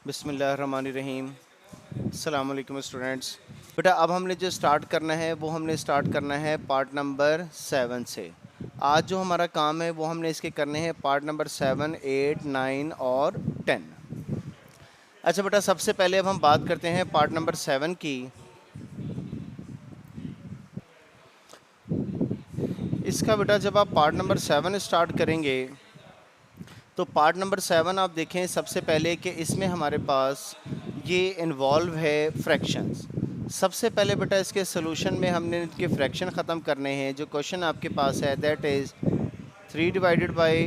बिस्मिल्लाहिर्रहमानिर्रहीम। अस्सलाम वालेकुम स्टूडेंट्स। बेटा अब हमने जो स्टार्ट करना है वो हमने स्टार्ट करना है पार्ट नंबर 7 से। आज जो हमारा काम है वो हमने इसके करने हैं पार्ट नंबर 7, 8, 9 और 10। अच्छा बेटा, सबसे पहले अब हम बात करते हैं पार्ट नंबर 7 की। इसका बेटा जब आप पार्ट नंबर 7 स्टार्ट करेंगे तो पार्ट नंबर 7 आप देखें सबसे पहले कि इसमें हमारे पास ये इन्वॉल्व है फ्रैक्शंस। सबसे पहले बेटा इसके सोल्यूशन में हमने इनके फ्रैक्शन ख़त्म करने हैं। जो क्वेश्चन आपके पास है that is 3 divided by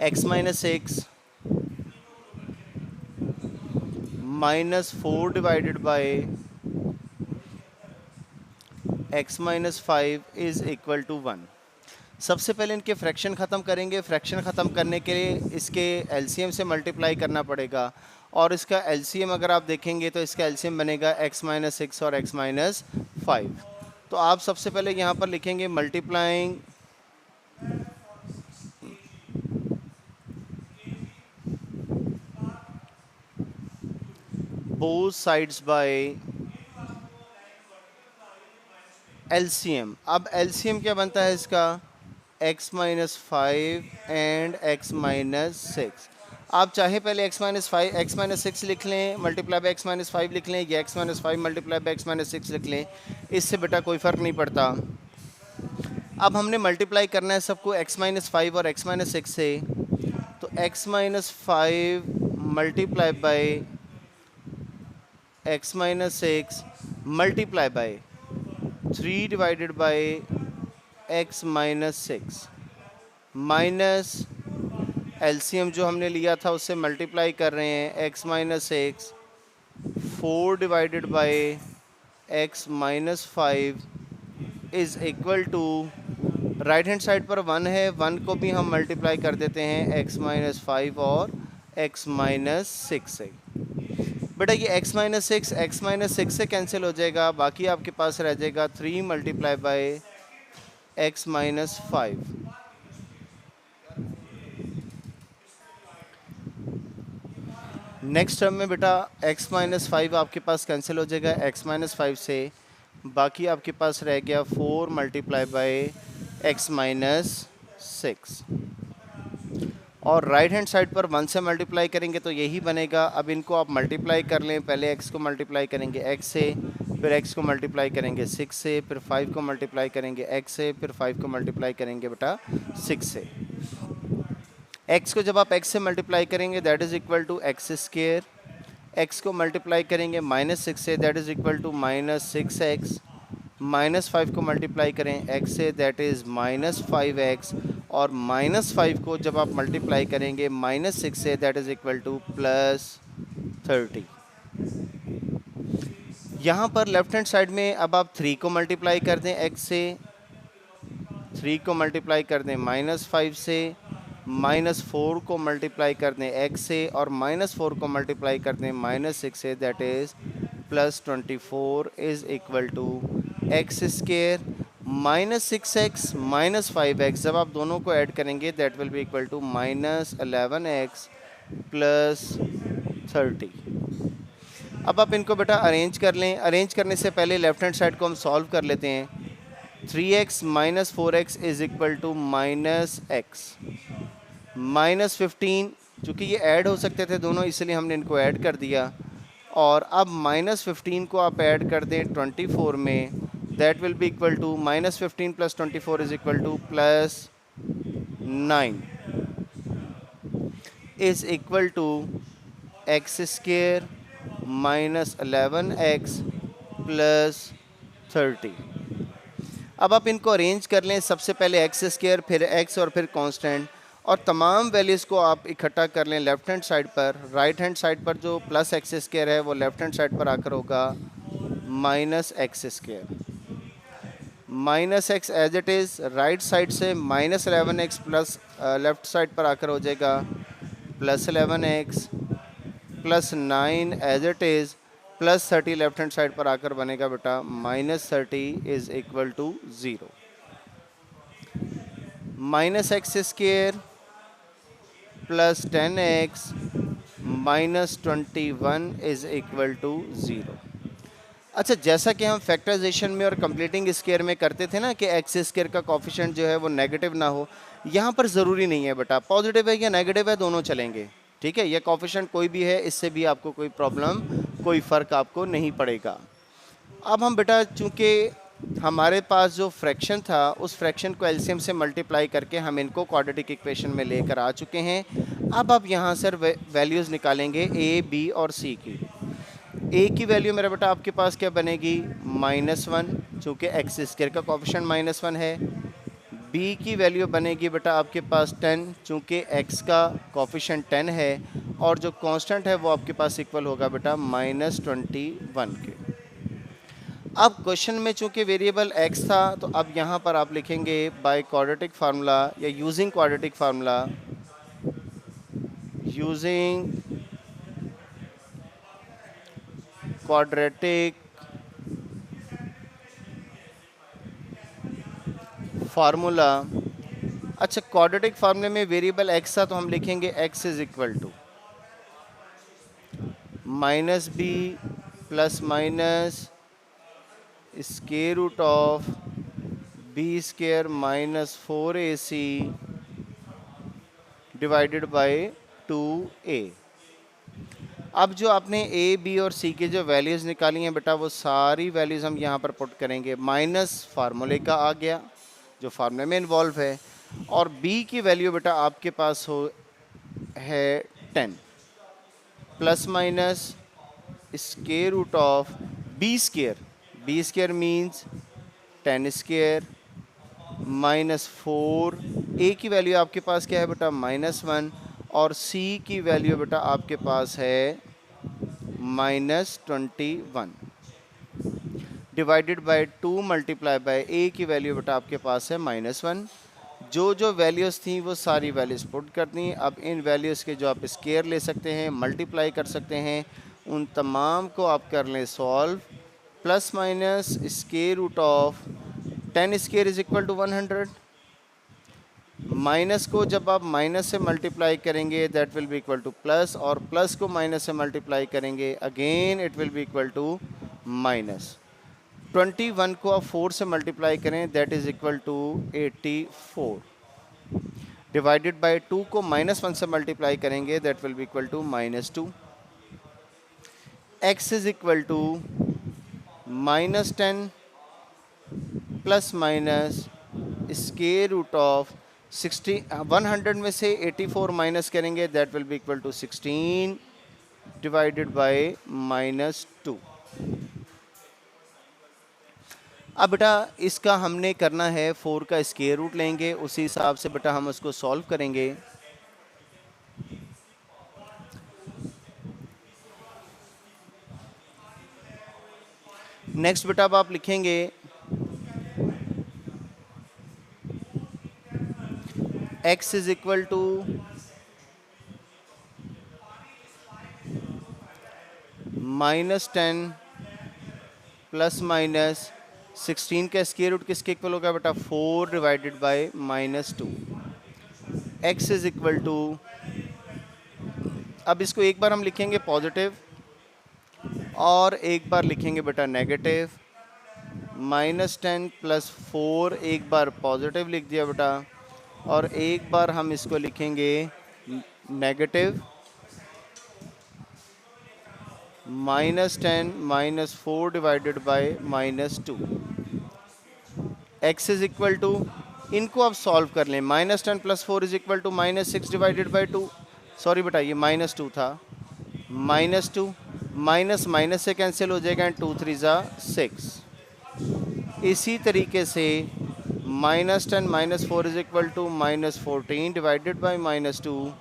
x minus 6 minus 4 divided by x minus 5 is equal to 1। सबसे पहले इनके फ्रैक्शन ख़त्म करेंगे। फ्रैक्शन ख़त्म करने के लिए इसके एलसीएम से मल्टीप्लाई करना पड़ेगा और इसका एलसीएम अगर आप देखेंगे तो इसका एलसीएम बनेगा एक्स माइनस 6 और एक्स माइनस 5। तो आप सबसे पहले यहाँ पर लिखेंगे multiplying both sides bye LCM. अब एलसीएम क्या बनता है इसका, x minus 5 and x minus 6। आप चाहे पहले एक्स माइनस 5 एक्स माइनस 6 लिख लें मल्टीप्लाई बाय एक्स माइनस 5 लिख लें, या x minus 5 multiply by x minus 6 लिख लें, इससे बेटा कोई फ़र्क नहीं पड़ता। अब हमने मल्टीप्लाई करना है सबको एक्स माइनस 5 और एक्स माइनस 6 से। तो x minus 5 multiply by x minus 6 multiply by 3 divided by x minus 6 minus LCM जो हमने लिया था उससे मल्टीप्लाई कर रहे हैं x minus 6 4 divided by x minus 5 is equal to, right hand side पर 1 है, 1 को भी हम मल्टीप्लाई कर देते हैं एक्स माइनस 5 और एक्स माइनस 6 से। बेटा ये एक्स माइनस 6 से कैंसिल हो जाएगा, बाकी आपके पास रह जाएगा 3 multiply by x minus 5। Next term में बेटा x माइनस 5 आपके पास कैंसिल हो जाएगा x माइनस 5 से, बाकी आपके पास रह गया 4 मल्टीप्लाई बाय एक्स माइनस 6। और राइट हैंड साइड पर 1 से मल्टीप्लाई करेंगे तो यही बनेगा। अब इनको आप मल्टीप्लाई कर लें, पहले x को मल्टीप्लाई करेंगे x से, फिर x को मल्टीप्लाई करेंगे 6 से, फिर 5 को मल्टीप्लाई करेंगे x से, फिर 5 को मल्टीप्लाई करेंगे बेटा 6 से। x को जब आप x से मल्टीप्लाई करेंगे that is equal to x square, x को मल्टीप्लाई करेंगे माइनस 6 से that is equal to minus 6x, minus 5 को मल्टीप्लाई करें x से दैट इज़ माइनस 5x, और माइनस 5 को जब आप मल्टीप्लाई करेंगे माइनस 6 से that is equal to plus 30। यहाँ पर लेफ्ट हैंड साइड में अब आप 3 को मल्टीप्लाई कर दें x से, 3 को मल्टीप्लाई कर दें माइनस 5 से, माइनस 4 को मल्टीप्लाई कर दें x से, और माइनस 4 को मल्टीप्लाई कर दें माइनस 6 से that is plus 24 is equal to x square minus 6x minus 5x। जब आप दोनों को ऐड करेंगे that will be equal to minus 11x plus 30। अब आप इनको बेटा अरेंज कर लें। अरेंज करने से पहले लेफ्ट हैंड साइड को हम सॉल्व कर लेते हैं। 3x minus 4x is equal to minus x, minus 15, चूँकि ये ऐड हो सकते थे दोनों इसलिए हमने इनको ऐड कर दिया। और अब माइनस 15 को आप ऐड कर दें 24 में, that will be equal to minus 15 plus 24 is equal to plus 9 is equal to x square minus 11x plus 30। अब आप इनको अरेंज कर लें, सबसे पहले एक्स स्क्वेयर, फिर x और फिर कांस्टेंट, और तमाम वैल्यूज़ को आप इकट्ठा कर लें लेफ़्ट हैंड साइड पर। राइट हैंड साइड पर जो प्लस एक्स स्क्वेयर है वो लेफ़्ट हैंड साइड पर आकर होगा minus X square, minus X as it is, right side से minus 11x plus left side पर आकर हो जाएगा plus 11x plus 9 as it is, plus 30 left hand side पर आकर बनेगा बेटा minus 30 is equal to 0। Minus X square plus 10x -21 is equal to 0। अच्छा, जैसा कि हम फैक्टराइजेशन में और कंप्लीटिंग स्क्वायर में करते थे ना कि एक्स स्क्वायर का कोफिशिएंट जो है वो नेगेटिव ना हो, यहाँ पर ज़रूरी नहीं है बेटा, पॉजिटिव है या नेगेटिव है दोनों चलेंगे। ठीक है, ये कोफिशिएंट कोई भी है, इससे भी आपको कोई प्रॉब्लम, कोई फ़र्क आपको नहीं पड़ेगा। अब हम बेटा चूँकि हमारे पास जो फ्रैक्शन था उस फ्रैक्शन को एलसीएम से मल्टीप्लाई करके हम इनको क्वाड्रेटिक इक्वेशन में लेकर आ चुके हैं। अब आप यहाँ से वैल्यूज़ निकालेंगे ए, बी और सी की। ए की वैल्यू मेरा बेटा आपके पास क्या बनेगी, -1, चूँकि एक्स स्क्वायर का कोफिशिएंट -1 है। बी की वैल्यू बनेगी बेटा आपके पास 10, चूँकि एक्स का कोफिशिएंट 10 है, और जो कांस्टेंट है वो आपके पास इक्वल होगा बेटा -21 के। अब क्वेश्चन में चूँकि वेरिएबल एक्स था तो अब यहाँ पर आप लिखेंगे बाय क्वाड्रेटिक फार्मूला या using quadratic formula, using quadratic formula. अच्छा, क्वाड्रेटिक फार्मूले में वेरिएबल एक्स था तो हम लिखेंगे x is equal to -b plus minus square root of b square -4ac divided by 2a। अब जो आपने ए, बी और सी की जो वैल्यूज़ निकाली हैं बेटा वो सारी वैल्यूज़ हम यहाँ पर पुट करेंगे, माइनस फार्मूले का आ गया जो फार्मूले में इन्वॉल्व है, और बी की वैल्यू बेटा आपके पास हो है 10 plus minus square root of b square means 10 square -4, a की वैल्यू आपके पास क्या है बेटा -1, और सी की वैल्यू बेटा आपके पास है -21 डिवाइडेड बाय 2 मल्टीप्लाई बाय ए की वैल्यू बेटा आपके पास है -1। जो वैल्यूज़ थी वो सारी वैल्यूज़ पुट कर दी। अब इन वैल्यूज़ के जो आप स्क्वायर ले सकते हैं, मल्टीप्लाई कर सकते हैं, उन तमाम को आप कर लें solve. Plus minus square root of 10 square is equal to 100। Minus को जब आप माइनस से मल्टीप्लाई करेंगे that will be equal to plus, और प्लस को माइनस से मल्टीप्लाई करेंगे again it will be equal to minus. 21 को आप 4 से मल्टीप्लाई करें that is equal to 84 divided by 2 को -1 से मल्टीप्लाई करेंगे that will be equal to -2। x is equal to -10 plus minus square root of 100 में से 84 माइनस करेंगे that will be equal to 16 divided by -2। अब बेटा इसका हमने करना है 4 का स्क्वायर रूट लेंगे, उसी हिसाब से बेटा हम उसको सॉल्व करेंगे। नेक्स्ट बेटा अब आप लिखेंगे x is equal to -10 plus minus 16 का स्क्वायर रूट किसके इक्वल होगा बेटा 4 divided by -2। x is equal to, अब इसको एक बार हम लिखेंगे पॉजिटिव और एक बार लिखेंगे बेटा नेगेटिव। -10 प्लस 4 एक बार पॉजिटिव लिख दिया बेटा, और एक बार हम इसको लिखेंगे negative. -10 -4 divided by -2। x is equal to, इनको आप सॉल्व कर लें, -10 plus 4 is equal to -6 divided by 2। Sorry बेटा ये -2 था, -2 माइनस माइनस से कैंसिल हो जाएगा एंड 2 3 ज़ा 6। इसी तरीके से -10 -4 is equal to -14 divided by -2।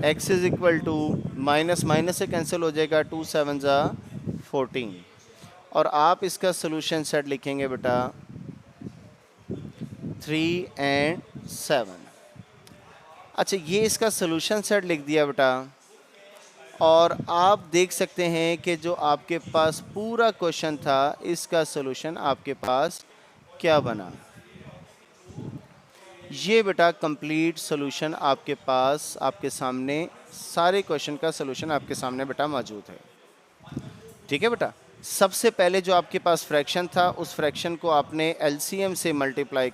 x is equal to minus minus से कैंसिल हो जाएगा 2 7 ज़ा 14, और आप इसका सोल्यूशन सेट लिखेंगे बेटा 3 and 7। अच्छा ये इसका सोल्यूशन सेट लिख दिया बेटा, और आप देख सकते हैं कि जो आपके पास पूरा क्वेश्चन था इसका सोल्यूशन आपके पास क्या बना। ये बेटा कंप्लीट सॉल्यूशन आपके पास, आपके सामने सारे क्वेश्चन का सॉल्यूशन आपके सामने बेटा मौजूद है। ठीक है बेटा, सबसे पहले जो आपके पास फ्रैक्शन था उस फ्रैक्शन को आपने एलसीएम से मल्टीप्लाई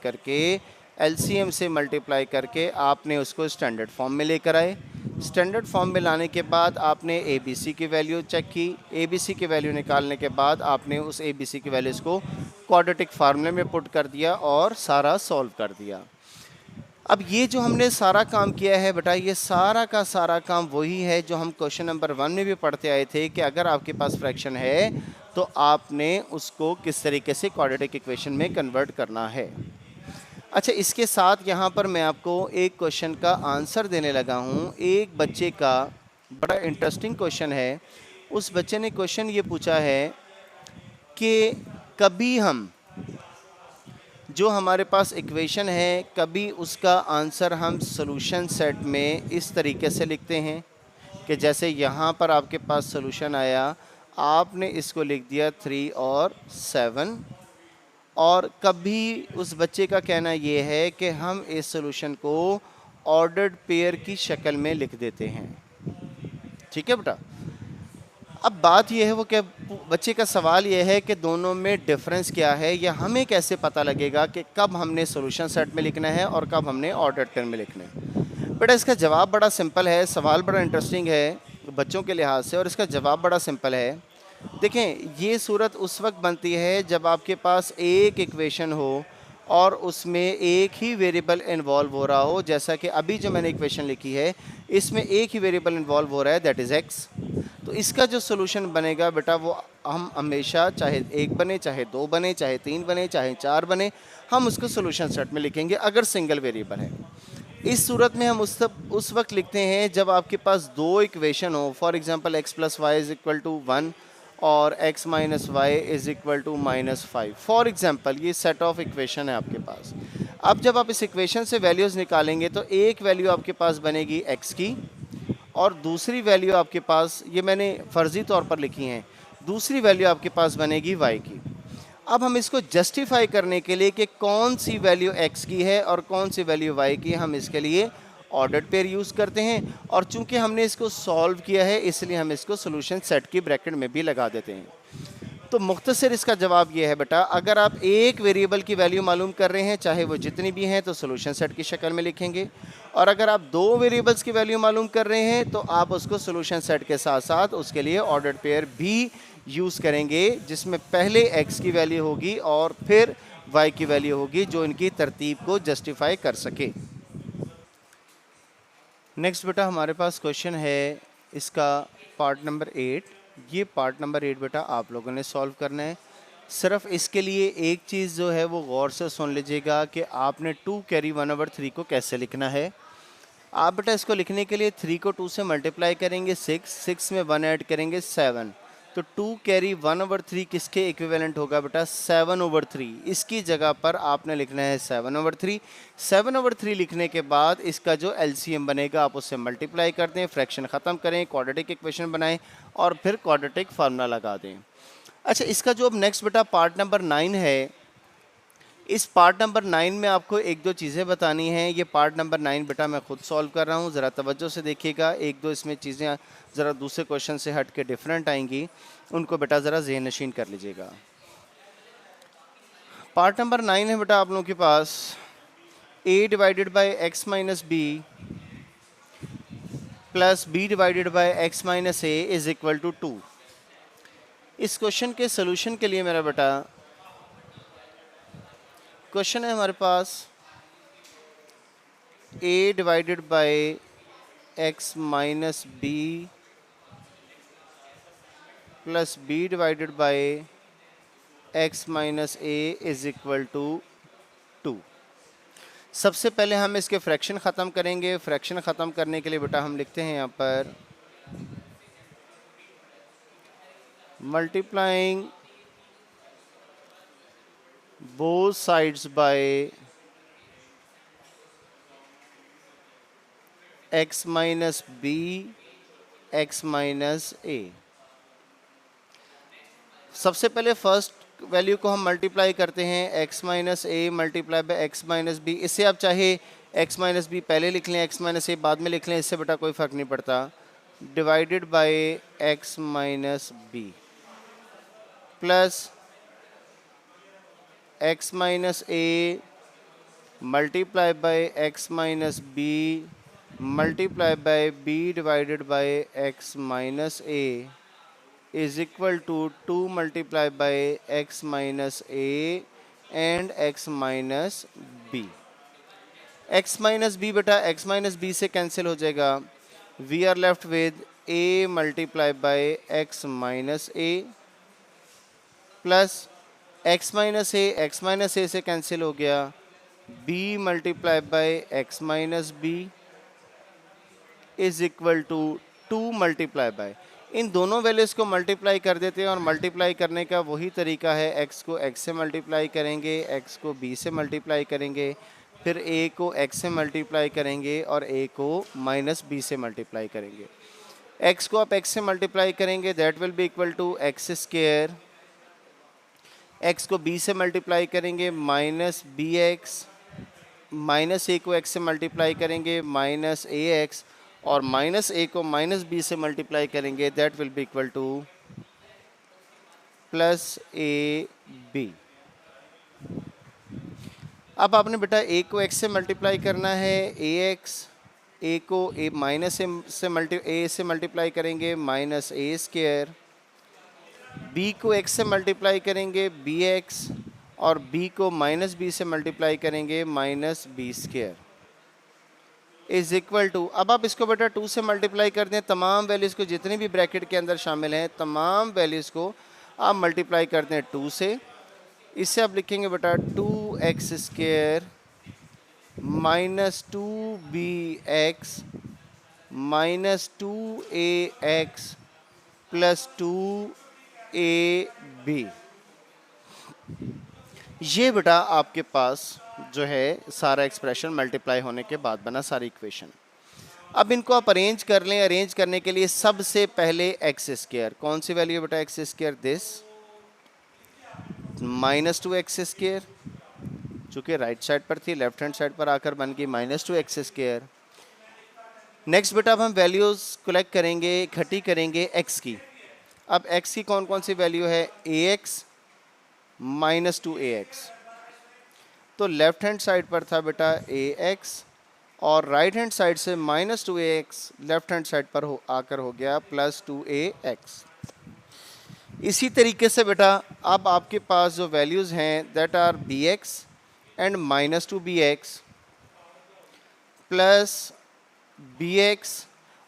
करके आपने उसको स्टैंडर्ड फॉर्म में लेकर आए। स्टैंडर्ड फॉर्म में लाने के बाद आपने एबीसी की वैल्यू चेक की। एबीसी की वैल्यू निकालने के बाद आपने उस एबीसी की वैल्यूज़ को क्वाड्रेटिक फार्मूले में पुट कर दिया और सारा सॉल्व कर दिया। अब ये जो हमने सारा काम किया है बेटा, ये सारा का सारा काम वही है जो हम क्वेश्चन नंबर 1 में भी पढ़ते आए थे कि अगर आपके पास फ्रैक्शन है तो आपने उसको किस तरीके से क्वाड्रेटिक इक्वेशन में कन्वर्ट करना है। अच्छा, इसके साथ यहाँ पर मैं आपको एक क्वेश्चन का आंसर देने लगा हूँ। एक बच्चे का बड़ा इंटरेस्टिंग क्वेश्चन है। उस बच्चे ने क्वेश्चन ये पूछा है कि कभी हम जो हमारे पास इक्वेशन है, कभी उसका आंसर हम सॉल्यूशन सेट में इस तरीके से लिखते हैं कि जैसे यहाँ पर आपके पास सॉल्यूशन आया, आपने इसको लिख दिया 3 और 7, और कभी उस बच्चे का कहना ये है कि हम इस सॉल्यूशन को ऑर्डर्ड पेयर की शक्ल में लिख देते हैं। ठीक है बेटा, अब बात यह है वो कि बच्चे का सवाल यह है कि दोनों में डिफरेंस क्या है, या हमें कैसे पता लगेगा कि कब हमने सॉल्यूशन सेट में लिखना है और कब हमने ऑर्डर्ड पेयर में लिखना है। बेटा इसका जवाब बड़ा सिंपल है। सवाल बड़ा इंटरेस्टिंग है बच्चों के लिहाज से, और इसका जवाब बड़ा सिंपल है। देखें, ये सूरत उस वक्त बनती है जब आपके पास एक इक्वेशन हो और उसमें एक ही वेरिएबल इन्वॉल्व हो रहा हो। जैसा कि अभी जो मैंने इक्वेशन लिखी है, इसमें एक ही वेरिएबल इन्वॉल्व हो रहा है, दैट इज़ एक्स। तो इसका जो सोल्यूशन बनेगा बेटा, वो हम हमेशा चाहे एक बने, चाहे दो बने, चाहे तीन बने, चाहे चार बने, हम उसको सोल्यूशन सेट में लिखेंगे अगर सिंगल वेरिएबल है। इस सूरत में हम उस वक्त लिखते हैं जब आपके पास दो इक्वेशन हो। For example x plus y is equal to 1 और x minus y is equal to -5। For example ये सेट ऑफ इक्वेशन है आपके पास। अब जब आप इस इक्वेशन से वैल्यूज़ निकालेंगे तो एक वैल्यू आपके पास बनेगी x की, और दूसरी वैल्यू आपके पास, ये मैंने फ़र्ज़ी तौर पर लिखी हैं, दूसरी वैल्यू आपके पास बनेगी y की। अब हम इसको जस्टिफाई करने के लिए कि कौन सी वैल्यू x की है और कौन सी वैल्यू y की है, हम इसके लिए ऑर्डर्ड पेयर यूज़ करते हैं। और चूंकि हमने इसको सॉल्व किया है इसलिए हम इसको सोल्यूशन सेट की ब्रैकेट में भी लगा देते हैं। तो मुख्तसर इसका जवाब ये है बेटा, अगर आप एक वेरिएबल की वैल्यू मालूम कर रहे हैं, चाहे वो जितनी भी हैं, तो सोल्यूशन सेट की शक्ल में लिखेंगे। और अगर आप दो वेरिएबल्स की वैल्यू मालूम कर रहे हैं तो आप उसको सोल्यूशन सेट के साथ साथ उसके लिए ऑर्डर्ड पेयर भी यूज़ करेंगे, जिसमें पहले x की वैल्यू होगी और फिर y की वैल्यू होगी, जो इनकी तरतीब को जस्टिफाई कर सके। नेक्स्ट बेटा हमारे पास क्वेश्चन है इसका पार्ट नंबर 8। ये पार्ट नंबर 8 बेटा आप लोगों ने सॉल्व करना है। सिर्फ इसके लिए एक चीज़ जो है वो गौर से सुन लीजिएगा कि आपने 2 कैरी 1/3 को कैसे लिखना है। आप बेटा इसको लिखने के लिए 3 को 2 से मल्टीप्लाई करेंगे 6 में 1 ऐड करेंगे 7, तो 2 कैरी 1/3 किसके इक्विवेलेंट होगा बेटा, 7/3। इसकी जगह पर आपने लिखना है 7/3। 7/3 लिखने के बाद इसका जो एलसीएम बनेगा आप उससे मल्टीप्लाई कर दें, फ्रैक्शन ख़त्म करें, क्वाड्रेटिक इक्वेशन बनाएं और फिर क्वाड्रेटिक फार्मूला लगा दें। अच्छा, इसका जो अब नेक्स्ट बेटा पार्ट नंबर 9 है, इस पार्ट नंबर 9 में आपको एक दो चीज़ें बतानी हैं। ये पार्ट नंबर 9 बेटा मैं खुद सॉल्व कर रहा हूँ, ज़रा तवज्जो से देखिएगा। एक दो इसमें चीज़ें ज़रा दूसरे क्वेश्चन से हट के डिफरेंट आएंगी, उनको बेटा ज़रा ज़हन नशीन कर लीजिएगा। पार्ट नंबर 9 है बेटा आप लोगों के पास a divided by x minus b plus b divided by x minus a is equal to 2। इस क्वेश्चन के सोल्यूशन के लिए मेरा बेटा क्वेश्चन है हमारे पास a divided by x minus b plus b divided by x minus a is equal to 2। सबसे पहले हम इसके फ्रैक्शन ख़त्म करेंगे। फ्रैक्शन ख़त्म करने के लिए बेटा हम लिखते हैं यहाँ पर multiplying both sides by x minus B x minus A. सबसे पहले फर्स्ट वैल्यू को हम मल्टीप्लाई करते हैं x minus A multiply by x minus B. इससे आप चाहे एक्स माइनस बी पहले लिख लें, एक्स माइनस ए बाद में लिख लें, इससे बेटा कोई फ़र्क नहीं पड़ता। Divided by x minus b plus x minus A multiply by x minus b multiply by b divided by x minus a is equal to 2 multiplied by x minus a and x minus b। x minus b बेटा x minus b से cancel हो जाएगा। we are left with a multiplied by x minus a plus x minus a से cancel हो गया। b multiplied by x minus b is equal to 2 multiply by, इन दोनों values को multiply कर देते हैं और मल्टीप्लाई करने का वही तरीका है, x को x से मल्टीप्लाई करेंगे, x को b से मल्टीप्लाई करेंगे, फिर a को x से मल्टीप्लाई करेंगे और a को माइनस b से मल्टीप्लाई करेंगे। x को आप x से मल्टीप्लाई करेंगे that will be equal to x square, x को b से मल्टीप्लाई करेंगे minus b x, minus a को x से मल्टीप्लाई करेंगे माइनस ए एक्स, और माइनस ए को माइनस बी से मल्टीप्लाई करेंगे that will be equal to plus a b. अब आपने बेटा ए को एक्स से मल्टीप्लाई करना है, ए एक्स, ए को ए माइनस ए से मल्टीप्लाई करेंगे माइनस ए स्क्वायर, बी को एक्स से मल्टीप्लाई करेंगे बी एक्स, और बी को माइनस बी से मल्टीप्लाई करेंगे minus b square is equal to, अब आप इसको बेटा 2 से मल्टीप्लाई कर दें, तमाम वैल्यूज़ को जितनी भी ब्रैकेट के अंदर शामिल हैं तमाम वैल्यूज़ को आप मल्टीप्लाई कर दें 2 से। इससे आप लिखेंगे बेटा 2x square minus 2bx minus 2ax plus 2ab। ये बेटा आपके पास जो है सारा एक्सप्रेशन मल्टीप्लाई होने के बाद बना सारी इक्वेशन। अब इनको आप अरेंज कर लें। अरेंज करने के लिए सबसे पहले एक्स स्क्वायर, कौन सी वैल्यू बेटा x square, this minus 2x square, चूँकि राइट साइड पर थी लेफ्ट हैंड साइड पर आकर बन गई माइनस 2x स्क्वायर। नेक्स्ट बेटा अब हम वैल्यूज़ कलेक्ट करेंगे, इकट्ठी करेंगे x की। अब x की कौन कौन सी वैल्यू है, ax माइनस 2ax, तो लेफ्ट हैंड साइड पर था बेटा ax और राइट हैंड साइड से minus 2ax left hand side पर आकर हो गया प्लस 2ax। इसी तरीके से बेटा अब आपके पास जो वैल्यूज़ हैं that are bx and minus 2bx plus bx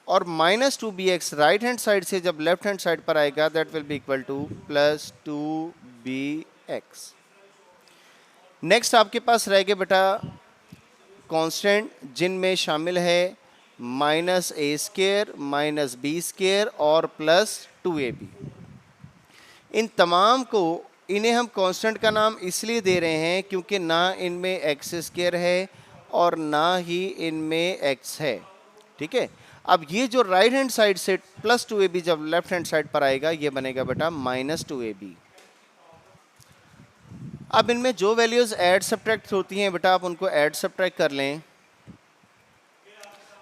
और minus 2bx right hand side से जब लेफ्ट हैंड साइड पर आएगा that will be equal to plus 2bx। Next आपके पास रह गए बेटा कांस्टेंट जिनमें शामिल है minus a square minus b square और प्लस 2ab। इन तमाम को इन्हें हम कांस्टेंट का नाम इसलिए दे रहे हैं क्योंकि ना इनमें एक्स स्क्वायर है और ना ही इनमें एक्स है, ठीक है। अब ये जो राइट हैंड साइड से प्लस 2ab जब लेफ्ट हैंड साइड पर आएगा ये बनेगा बेटा माइनस 2ab। अब इनमें जो वैल्यूज़ ऐड सब्ट्रैक्ट होती हैं बेटा आप उनको ऐड सब्ट्रैक्ट कर लें।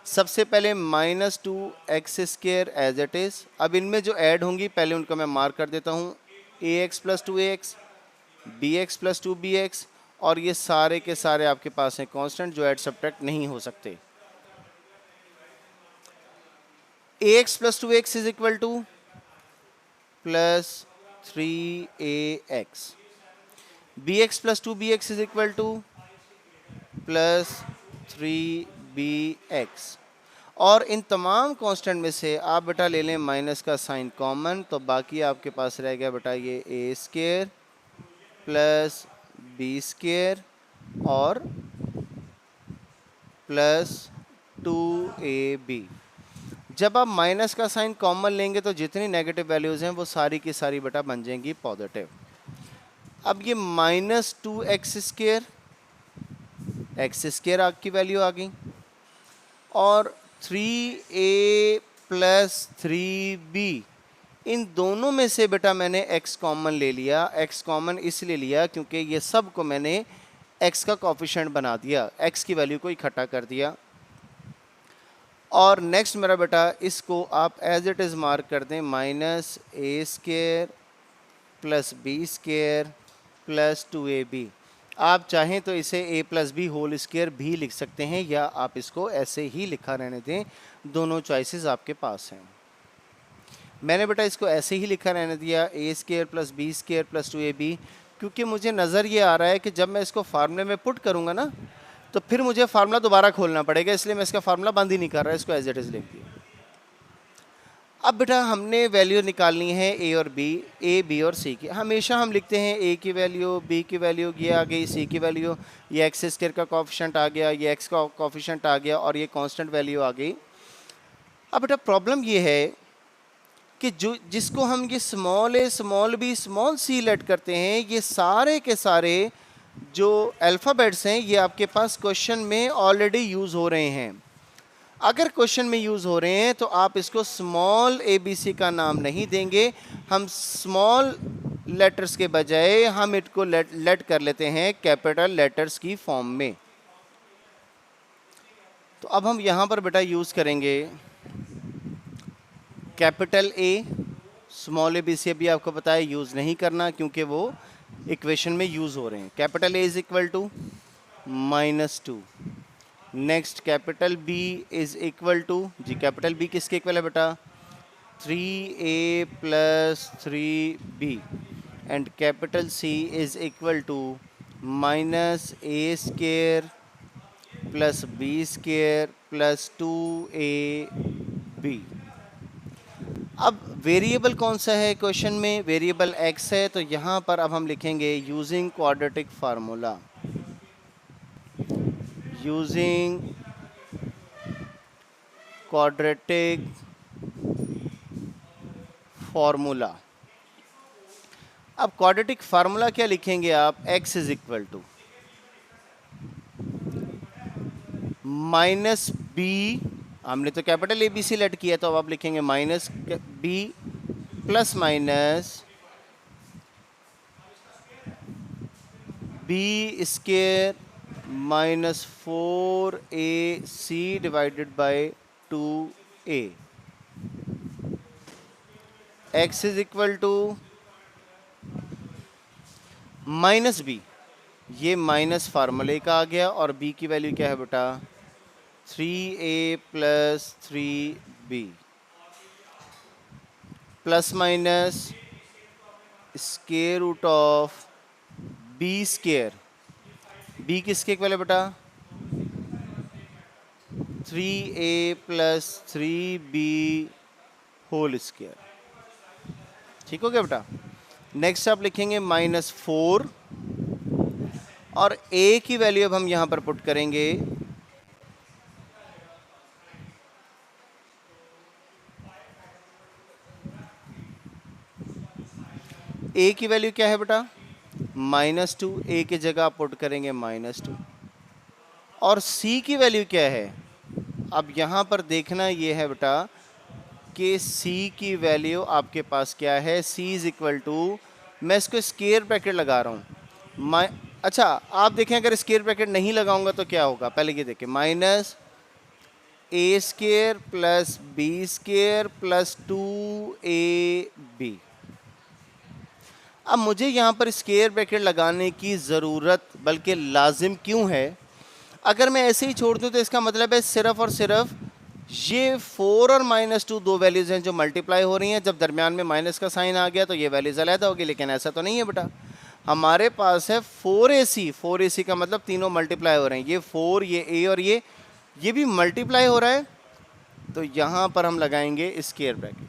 सबसे पहले minus 2x square as it is. अब इनमें जो ऐड होंगी पहले उनको मैं मार्क कर देता हूँ, ax plus 2ax, bx plus 2bx, और ये सारे के सारे आपके पास हैं कांस्टेंट जो ऐड सब्ट्रैक्ट नहीं हो सकते। ax plus 2x is equal to plus 3ax, bx plus 2bx is equal to plus 3bx, और इन तमाम कांस्टेंट में से आप बेटा ले लें माइनस का साइन कॉमन, तो बाकी आपके पास रह गया बेटा ये a square plus b square और प्लस 2ab। जब आप माइनस का साइन कॉमन लेंगे तो जितनी नेगेटिव वैल्यूज़ हैं वो सारी की सारी बेटा बन जाएंगी पॉजिटिव। अब ये minus 2x square, x square आपकी वैल्यू आ गई, और 3a प्लस 3b इन दोनों में से बेटा मैंने x कॉमन ले लिया। x कॉमन इसलिए लिया क्योंकि ये सब को मैंने x का कोफिशिएंट बना दिया, x की वैल्यू को इकट्ठा कर दिया। और नेक्स्ट मेरा बेटा इसको आप एज इट इज़ मार्क कर दें, minus A square plus B square plus 2ab। आप चाहें तो इसे a plus B whole square भी लिख सकते हैं, या आप इसको ऐसे ही लिखा रहने दें, दोनों चॉइसेस आपके पास हैं। मैंने बेटा इसको ऐसे ही लिखा रहने दिया, A square plus B square plus 2ab, क्योंकि मुझे नज़र ये आ रहा है कि जब मैं इसको फार्मूले में पुट करूँगा ना तो फिर मुझे फार्मूला दोबारा खोलना पड़ेगा, इसलिए मैं इसका फार्मूला बंद ही नहीं कर रहा, इसको एज इट इज़ लिख दिया। अब बेटा हमने वैल्यू निकालनी है ए और बी, ए बी और सी की। हमेशा हम लिखते हैं ए की वैल्यू, बी की वैल्यू, ये आ गई सी की वैल्यू, ये एक्स स्क्वायर का कोफिशिएंट आ गया, ये एक्स का कोफिशिएंट आ गया और ये कांस्टेंट वैल्यू आ गई। अब बेटा प्रॉब्लम ये है कि जो जिसको हम ये स्मॉल ए small B small C late करते हैं, ये सारे के सारे जो अल्फ़ाबेट्स हैं ये आपके पास क्वेश्चन में ऑलरेडी यूज़ हो रहे हैं। अगर क्वेश्चन में यूज़ हो रहे हैं तो आप इसको स्मॉल ए बी सी का नाम नहीं देंगे, हम स्मॉल लेटर्स के बजाय हम इसको लेट कर लेते हैं कैपिटल लेटर्स की फॉर्म में। तो अब हम यहाँ पर बेटा यूज़ करेंगे capital a, small A B c अभी आपको पता है यूज़ नहीं करना क्योंकि वो इक्वेशन में यूज़ हो रहे हैं। Capital a is equal to -2। Next capital b is equal to, जी कैपिटल बी किसके इक्वल है बेटा, 3a plus 3b। And capital c is equal to -a square plus b square plus 2ab। अब variable कौन सा है question में, variable x है, तो यहाँ पर अब हम लिखेंगे using quadratic formula, using quadratic formula. अब क्वाड्रेटिक फार्मूला क्या लिखेंगे आप, x is equal to minus b, हमने तो capital A B c let किया तो अब आप लिखेंगे minus b plus minus b square minus 4ac divided by 2a। x is equal to minus b, ये माइनस फार्मूले का आ गया, और b की वैल्यू क्या है बेटा, 3a plus 3b plus minus square root of b square, b किसके इक्वल है बेटा, 3a plus 3b whole square. ठीक हो गया बेटा। नेक्स्ट आप लिखेंगे -4, और a की वैल्यू अब हम यहाँ पर पुट करेंगे, a की वैल्यू क्या है बेटा, -2, a की जगह आप पुट करेंगे -2, और c की वैल्यू क्या है, अब यहाँ पर देखना ये है बेटा कि c की वैल्यू आपके पास क्या है, c इज इक्वल टू, मैं इसको स्क्वायर ब्रैकेट लगा रहा हूँ, अच्छा आप देखें अगर स्क्वायर ब्रैकेट नहीं लगाऊंगा तो क्या होगा, पहले ये देखें, minus a square plus b square plus 2ab। अब मुझे यहाँ पर स्क्वायर ब्रैकेट लगाने की ज़रूरत बल्कि लाजिम क्यों है, अगर मैं ऐसे ही छोड़ दूँ तो इसका मतलब है सिर्फ और सिर्फ ये 4 और -2 दो वैल्यूज़ हैं जो मल्टीप्लाई हो रही हैं, जब दरमियान में माइनस का साइन आ गया तो ये वैल्यूज़ अलहदा होगी, लेकिन ऐसा तो नहीं है बेटा। हमारे पास है 4ac का मतलब तीनों मल्टीप्लाई हो रहे हैं, ये 4, ये a और ये भी मल्टीप्लाई हो रहा है, तो यहाँ पर हम लगाएंगे स्क्वायर ब्रैकेट।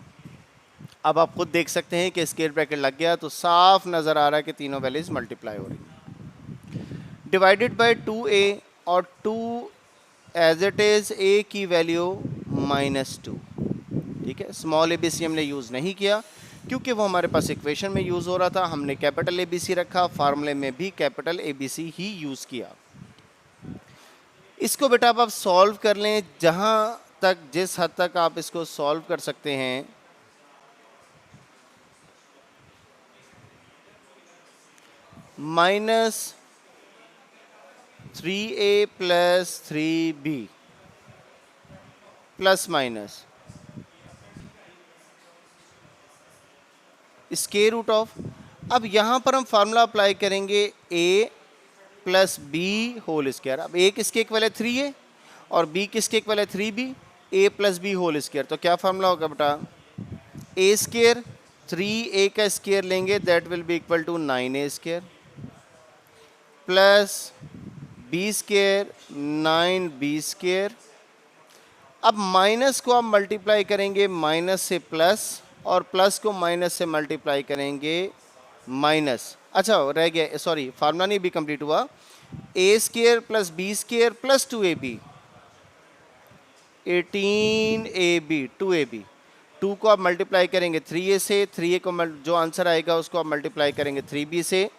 अब आप खुद देख सकते हैं कि स्क्वायर ब्रैकेट लग गया तो साफ नज़र आ रहा है कि तीनों वैल्यूज़ मल्टीप्लाई हो रही हैं। डिवाइडेड बाय 2a, और 2 एज इट इज़ a की वैल्यू -2। ठीक है, स्मॉल ए बी सी हमने यूज़ नहीं किया क्योंकि वो हमारे पास इक्वेशन में यूज़ हो रहा था, हमने कैपिटल ए बी सी रखा, फार्मूले में भी कैपिटल ए बी सी ही यूज़ किया। इसको बेटा आप सॉल्व कर लें, जहाँ तक जिस हद तक आप इसको सॉल्व कर सकते हैं minus 3a plus 3b plus minus square root of, अब यहाँ पर हम फार्मूला अप्लाई करेंगे a plus B whole square. अब a किसके इक्वल है 3a और b किसके इक्वल है 3b, a plus B whole square. तो क्या फार्मूला होगा बेटा, a स्क्वायर 3a का स्क्वायर लेंगे that will be equal to 9a square plus B square 9b square. अब माइनस को आप मल्टीप्लाई करेंगे माइनस से प्लस और प्लस को माइनस से मल्टीप्लाई करेंगे माइनस, अच्छा रह गया, सॉरी फार्मूला नहीं भी कंप्लीट हुआ, A square plus B square plus 2ab 18ab 2ab। 2 को आप मल्टीप्लाई करेंगे 3a से, 3a को जो आंसर आएगा उसको आप मल्टीप्लाई करेंगे 3b से,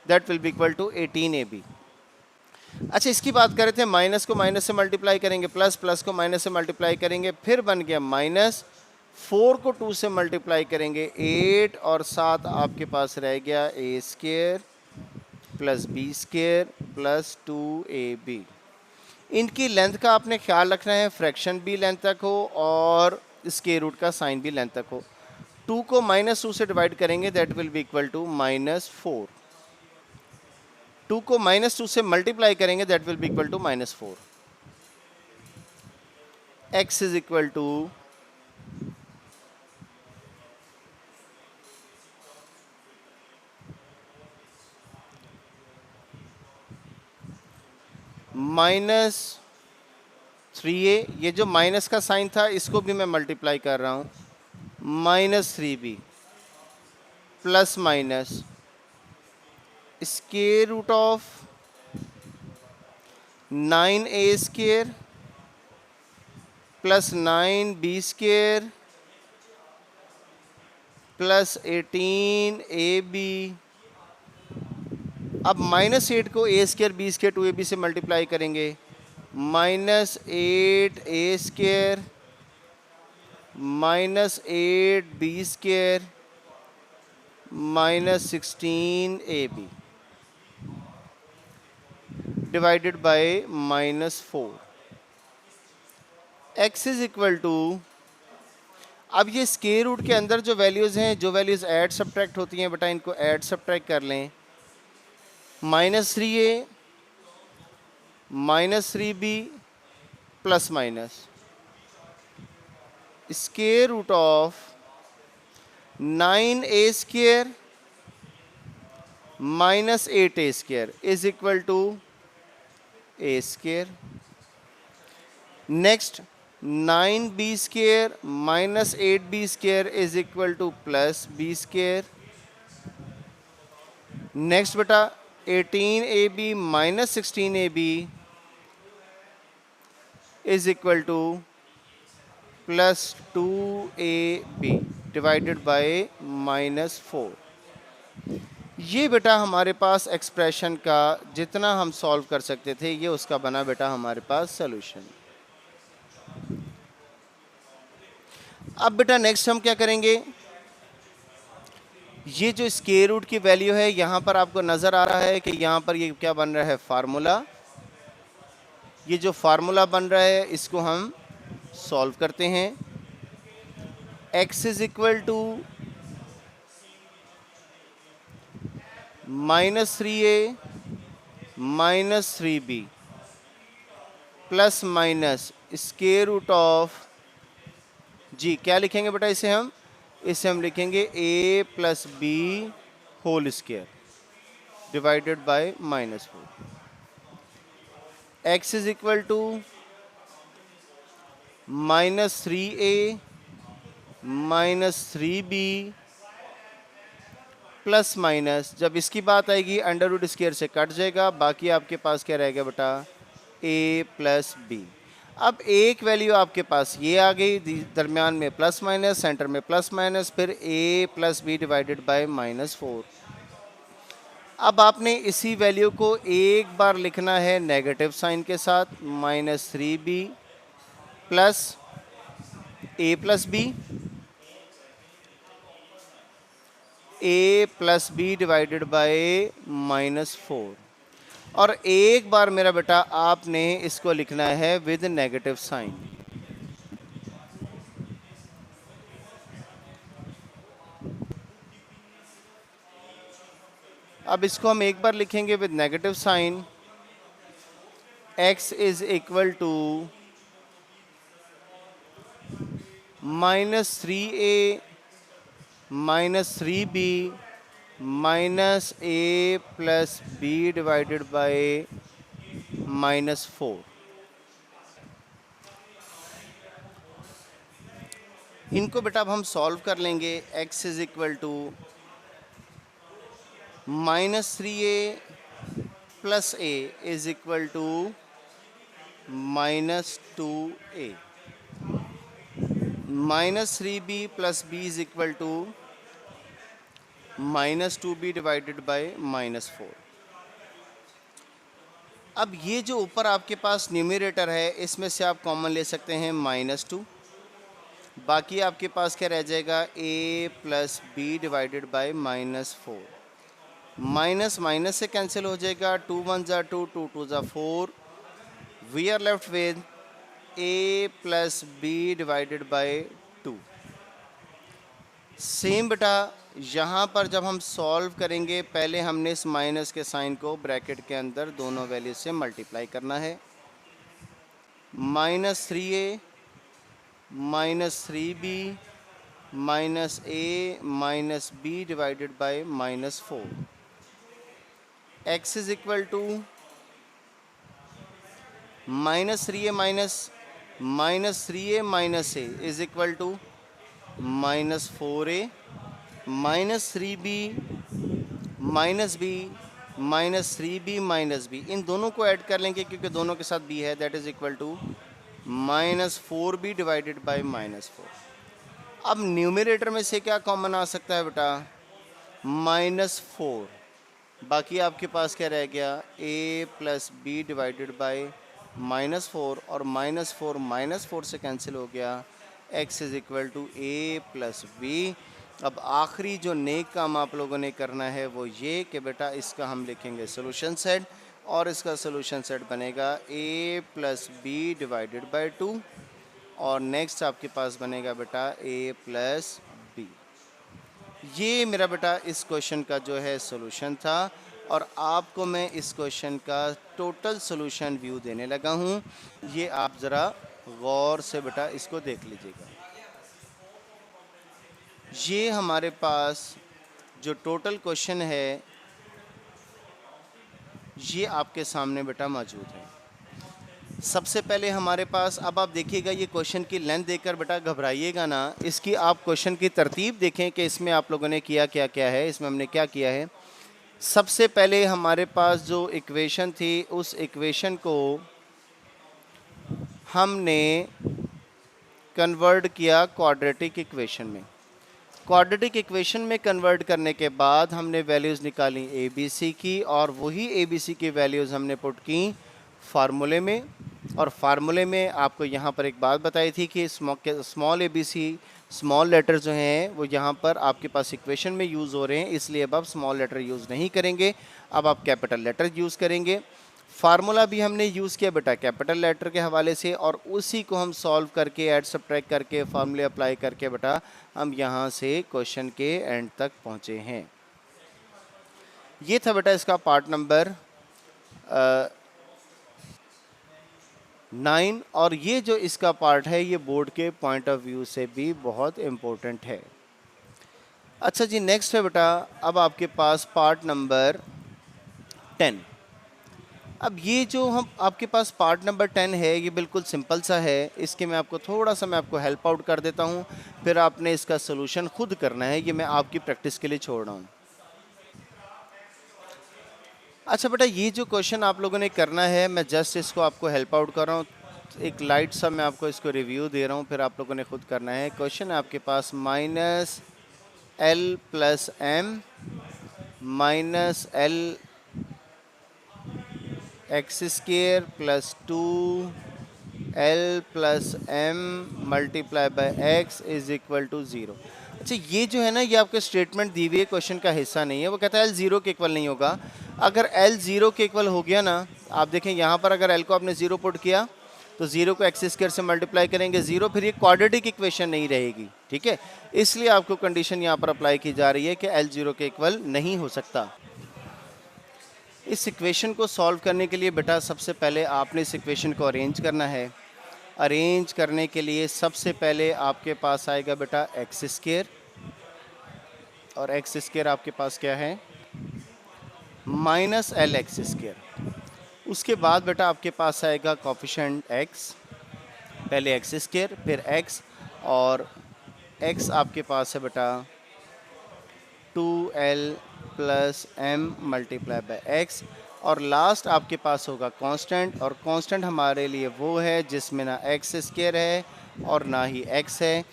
that will be equal to 18ab। अच्छा इसकी बात कर रहे थे, माइनस को माइनस से मल्टीप्लाई करेंगे प्लस, प्लस को माइनस से मल्टीप्लाई करेंगे, फिर बन गया माइनस, 4 को 2 से मल्टीप्लाई करेंगे 8 और 7 आपके पास रह गया A square plus B square plus 2ab। इनकी लेंथ का आपने ख्याल रखना है, फ्रैक्शन भी लेंथ तक हो और स्क्वायर रूट का साइन भी लेंथ तक हो। 2 को -2 से डिवाइड करेंगे that will be equal to -4। 2 को -2 से मल्टीप्लाई करेंगे that will be equal to -4। x is equal to -3a, ये जो माइनस का साइन था इसको भी मैं मल्टीप्लाई कर रहा हूँ, -3b plus minus square root of 9a square plus 9b square plus 18ab। अब -8 को a square b square 2ab से मल्टीप्लाई करेंगे, -8a square -8b square -16ab divided by -4। x is equal to, अब ये square root के अंदर जो values हैं, जो वैल्यूज़ ऐड सब्ट्रैक्ट होती हैं बेटा इनको ऐड सब्ट्रैक्ट कर लें, -3a -3b plus minus square root of 9a square -8a square is equal to a square. Next 9b square -8b square is equal to plus b square. Next बेटा 18ab -16ab is equal to plus 2ab divided by -4। ये बेटा हमारे पास expression का जितना हम solve कर सकते थे ये उसका बना बेटा हमारे पास सॉल्यूशन। अब बेटा नेक्स्ट हम क्या करेंगे, ये जो स्क्वायर रूट की वैल्यू है यहाँ पर आपको नज़र आ रहा है कि यहाँ पर ये क्या बन रहा है फार्मूला, ये जो फार्मूला बन रहा है इसको हम सॉल्व करते हैं। x is equal to -3a -3b plus minus square root of, जी क्या लिखेंगे बेटा इसे हम लिखेंगे a plus B whole square divided by -4। x is equal to -3a -3b plus minus, जब इसकी बात आएगी अंडर रूट स्क्वायर से कट जाएगा, बाकी आपके पास क्या रहेगा बेटा a प्लस बी। अब एक वैल्यू आपके पास ये आ गई, दरमियान में प्लस माइनस, सेंटर में प्लस माइनस, फिर a plus B divided by -4। अब आपने इसी वैल्यू को एक बार लिखना है नेगेटिव साइन के साथ, -3b plus a plus B A plus B divided by -4। और एक बार मेरा बेटा आपने इसको लिखना है विद नेगेटिव साइन। अब इसको हम एक बार लिखेंगे with negative sign. x is equal to -3a -3b -a plus b divided by -4। इनको बेटा अब हम सॉल्व कर लेंगे। x is equal to -3a plus a is equal to -2a, -3b plus b is equal to -2b divided by -4। अब ये जो ऊपर आपके पास न्यूमरेटर है इसमें से आप कॉमन ले सकते हैं -2। बाकी आपके पास क्या रह जाएगा, a plus B divided by -4। Minus minus से कैंसिल हो जाएगा, 2 1 ज़ा 2, 2 2 ज़ा 4। We are left with a plus B divided by 2। Same बेटा यहाँ पर जब हम सॉल्व करेंगे पहले हमने इस माइनस के साइन को ब्रैकेट के अंदर दोनों वैल्यू से मल्टीप्लाई करना है। -3a -3b -a -b divided by -4। x is equal to -3a -a is equal to -4a -3b -b इन दोनों को ऐड कर लेंगे क्योंकि दोनों के साथ b है, that is equal to -4b divided by -4। अब न्यूमरेटर में से क्या कॉमन आ सकता है बेटा, -4। बाकी आपके पास क्या रह गया, a plus B divided by -4 और -4 से कैंसिल हो गया। x is equal to a plus B. अब आखिरी जो नेक काम आप लोगों ने करना है वो ये कि बेटा इसका हम लिखेंगे सोल्यूशन सेट और इसका सोल्यूशन सेट बनेगा a plus B divided by 2 और नेक्स्ट आपके पास बनेगा बेटा a प्लस बी। ये मेरा बेटा इस क्वेश्चन का जो है सॉल्यूशन था और आपको मैं इस क्वेश्चन का टोटल सॉल्यूशन व्यू देने लगा हूँ। ये आप ज़रा गौर से बेटा इसको देख लीजिएगा। ये हमारे पास जो टोटल क्वेश्चन है ये आपके सामने बेटा मौजूद है। सबसे पहले हमारे पास, अब आप देखिएगा ये क्वेश्चन की लेंथ देखकर बेटा घबराइएगा ना, इसकी आप क्वेश्चन की तरतीब देखें कि इसमें आप लोगों ने किया क्या क्या है, इसमें हमने क्या किया है। सबसे पहले हमारे पास जो इक्वेशन थी उस इक्वेशन को हमने कन्वर्ट किया क्वाड्रेटिक इक्वेशन में। क्वाड्रेटिक इक्वेशन में कन्वर्ट करने के बाद हमने वैल्यूज़ निकाली ए बी सी की और वही ए बी सी की वैल्यूज़ हमने पुट की फार्मूले में। और फार्मूले में आपको यहाँ पर एक बात बताई थी कि small A B C small letter जो हैं वो यहाँ पर आपके पास इक्वेशन में यूज़ हो रहे हैं, इसलिए अब आप स्मॉल लेटर यूज़ नहीं करेंगे, अब आप कैपिटल लेटर यूज़ करेंगे। फार्मूला भी हमने यूज़ किया बेटा कैपिटल लेटर के हवाले से और उसी को हम सॉल्व करके ऐड सब्ट्रैक्ट करके फार्मूले अप्लाई करके बेटा हम यहाँ से क्वेश्चन के एंड तक पहुँचे हैं। ये था बेटा इसका पार्ट नंबर 9 और ये जो इसका पार्ट है ये बोर्ड के पॉइंट ऑफ व्यू से भी बहुत इम्पोर्टेंट है। अच्छा जी, नेक्स्ट है बेटा अब आपके पास पार्ट नंबर 10। अब ये जो हम आपके पास पार्ट नंबर 10 है ये बिल्कुल सिंपल सा है, इसके मैं आपको थोड़ा सा मैं आपको हेल्प आउट कर देता हूँ, फिर आपने इसका सोल्यूशन खुद करना है, ये मैं आपकी प्रैक्टिस के लिए छोड़ रहा हूँ। अच्छा बेटा ये जो क्वेश्चन आप लोगों ने करना है मैं जस्ट इसको आपको हेल्प आउट कर रहा हूँ, एक लाइट सा मैं आपको इसको रिव्यू दे रहा हूँ, फिर आप लोगों ने खुद करना है। क्वेश्चन है आपके पास -l plus m -l X square plus 2l plus m multiply by x is equal to 0। अच्छा, ये जो है ना, ये आपके स्टेटमेंट दी हुई है, क्वेश्चन का हिस्सा नहीं है। वो कहता है एल जीरो के इक्वल नहीं होगा। अगर एल जीरो के इक्वल हो गया ना, आप देखें यहाँ पर अगर एल को आपने जीरो पुट किया तो जीरो को एक्स स्क्वायर से मल्टीप्लाई करेंगे जीरो, फिर ये क्वाड्रेटिक इक्वेशन नहीं रहेगी, ठीक है। इसलिए आपको कंडीशन यहाँ पर अप्लाई की जा रही है कि एल जीरो के इक्वल नहीं हो सकता। इस इक्वेशन को सॉल्व करने के लिए बेटा सबसे पहले आपने इस इक्वेशन को अरेंज करना है। अरेंज करने के लिए सबसे पहले आपके पास आएगा बेटा एक्स स्क्वायर, और एक्स स्क्वायर आपके पास क्या है, माइनस एल एक्स स्क्वायर। उसके बाद बेटा आपके पास आएगा कोफिशिएंट एक्स, पहले एक्स स्क्वायर फिर एक्स, और एक्स आपके पास है बेटा 2l plus M multiply by X, और लास्ट आपके पास होगा कांस्टेंट, और कांस्टेंट हमारे लिए वो है जिसमें ना एक्स स्क्वायर है और ना ही एक्स है।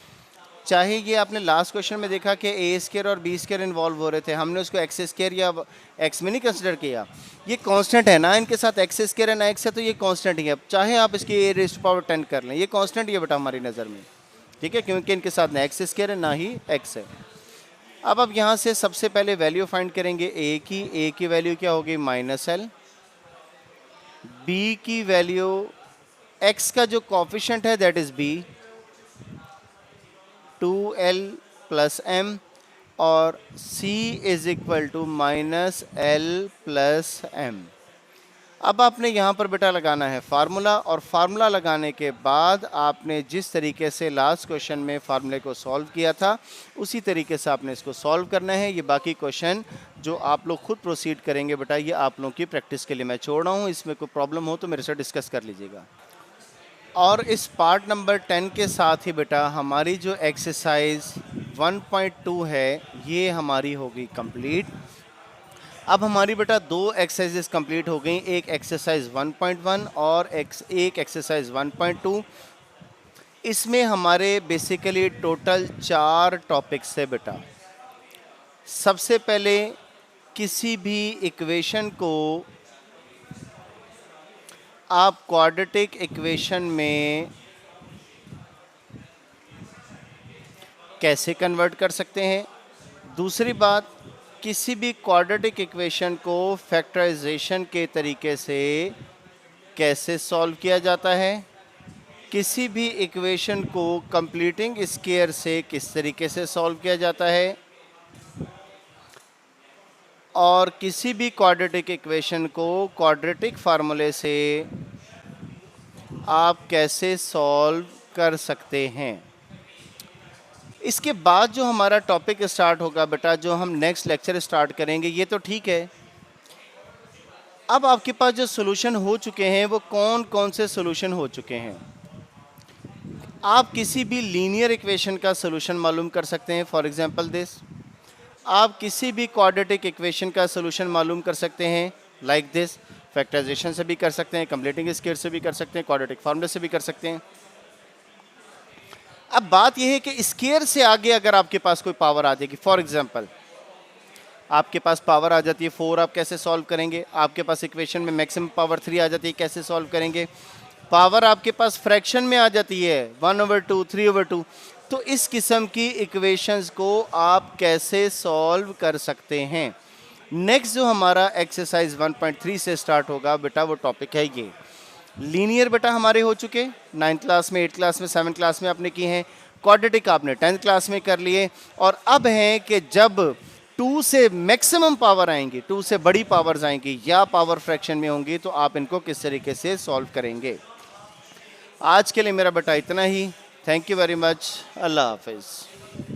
चाहे ये आपने लास्ट क्वेश्चन में देखा कि ए स्क्वायर और बी स्क्वायर इन्वॉल्व हो रहे थे, हमने उसको एक्स स्क्वायर या एक्स में नहीं कंसिडर किया। ये कांस्टेंट है ना, इनके साथ एक्स स्क्वायर है ना एक्स है, तो ये कांस्टेंट ही है। चाहे आप इसकी ए रेज़्ड टू पावर 10 कर लें, ये कांस्टेंट ही है बेटा हमारी नज़र में, ठीक है, क्योंकि इनके साथ ना एक्स स्क्वायर है ना ही एक्स है। अब यहाँ से सबसे पहले वैल्यू फाइंड करेंगे ए की वैल्यू क्या होगी, माइनस एल। बी की वैल्यू, एक्स का जो कोफिशिएंट है that is B, 2l plus M, और c is equal to minus L plus M. अब आपने यहाँ पर बेटा लगाना है फार्मूला, और फार्मूला लगाने के बाद आपने जिस तरीके से लास्ट क्वेश्चन में फार्मूले को सॉल्व किया था उसी तरीके से आपने इसको सॉल्व करना है। ये बाकी क्वेश्चन जो आप लोग खुद प्रोसीड करेंगे बेटा, ये आप लोगों की प्रैक्टिस के लिए मैं छोड़ रहा हूँ। इसमें कोई प्रॉब्लम हो तो मेरे से डिस्कस कर लीजिएगा। और इस पार्ट नंबर 10 के साथ ही बेटा हमारी जो एक्सरसाइज 1.2 है ये हमारी होगी कंप्लीट। अब हमारी बेटा दो एक्सरसाइजेस कंप्लीट हो गई, एक एक्सरसाइज 1.1 और एक एक्सरसाइज 1.2। इसमें हमारे बेसिकली टोटल 4 टॉपिक्स है बेटा। सबसे पहले किसी भी इक्वेशन को आप क्वाड्रेटिक इक्वेशन में कैसे कन्वर्ट कर सकते हैं। दूसरी बात, किसी भी क्वाड्रेटिक इक्वेशन को फैक्टराइजेशन के तरीके से कैसे सॉल्व किया जाता है। किसी भी इक्वेशन को कंप्लीटिंग स्क्वायर से किस तरीके से सॉल्व किया जाता है, और किसी भी क्वाड्रेटिक इक्वेशन को क्वाड्रेटिक फार्मूले से आप कैसे सॉल्व कर सकते हैं। इसके बाद जो हमारा टॉपिक स्टार्ट होगा बेटा, जो हम नेक्स्ट लेक्चर स्टार्ट करेंगे, ये तो ठीक है। अब आपके पास जो सॉल्यूशन हो चुके हैं वो कौन कौन से सॉल्यूशन हो चुके हैं। आप किसी भी लीनियर इक्वेशन का सॉल्यूशन मालूम कर सकते हैं, फॉर एग्जांपल दिस। आप किसी भी क्वाड्रेटिक इक्वेशन का सॉल्यूशन मालूम कर सकते हैं लाइक दिस। फैक्टराइजेशन से भी कर सकते हैं, कंप्लीटिंग स्क्वायर से भी कर सकते हैं, क्वाड्रेटिक फार्मूले से भी कर सकते हैं। अब बात यह है कि स्क्वायर से आगे अगर आपके पास कोई पावर आ जाएगी, फॉर एग्जांपल आपके पास पावर आ जाती है 4, आप कैसे सॉल्व करेंगे। आपके पास इक्वेशन में मैक्सिमम पावर 3 आ जाती है, कैसे सॉल्व करेंगे। पावर आपके पास फ्रैक्शन में आ जाती है 1/2, 3/2। तो इस किस्म की इक्वेशंस को आप कैसे सॉल्व कर सकते हैं। नेक्स्ट जो हमारा एक्सरसाइज 1.3 से स्टार्ट होगा बेटा, वो टॉपिक है ये लीनियर। बेटा हमारे हो चुके 9th क्लास में, 8th क्लास में, 7th क्लास में आपने किए हैं। क्वाड्रेटिक आपने 10th क्लास में कर लिए। और अब है कि जब 2 से मैक्सिमम पावर आएंगी, 2 से बड़ी पावर्स आएंगी या पावर फ्रैक्शन में होंगी, तो आप इनको किस तरीके से सॉल्व करेंगे। आज के लिए मेरा बेटा इतना ही। Thank you very much. अल्लाह हाफिज़।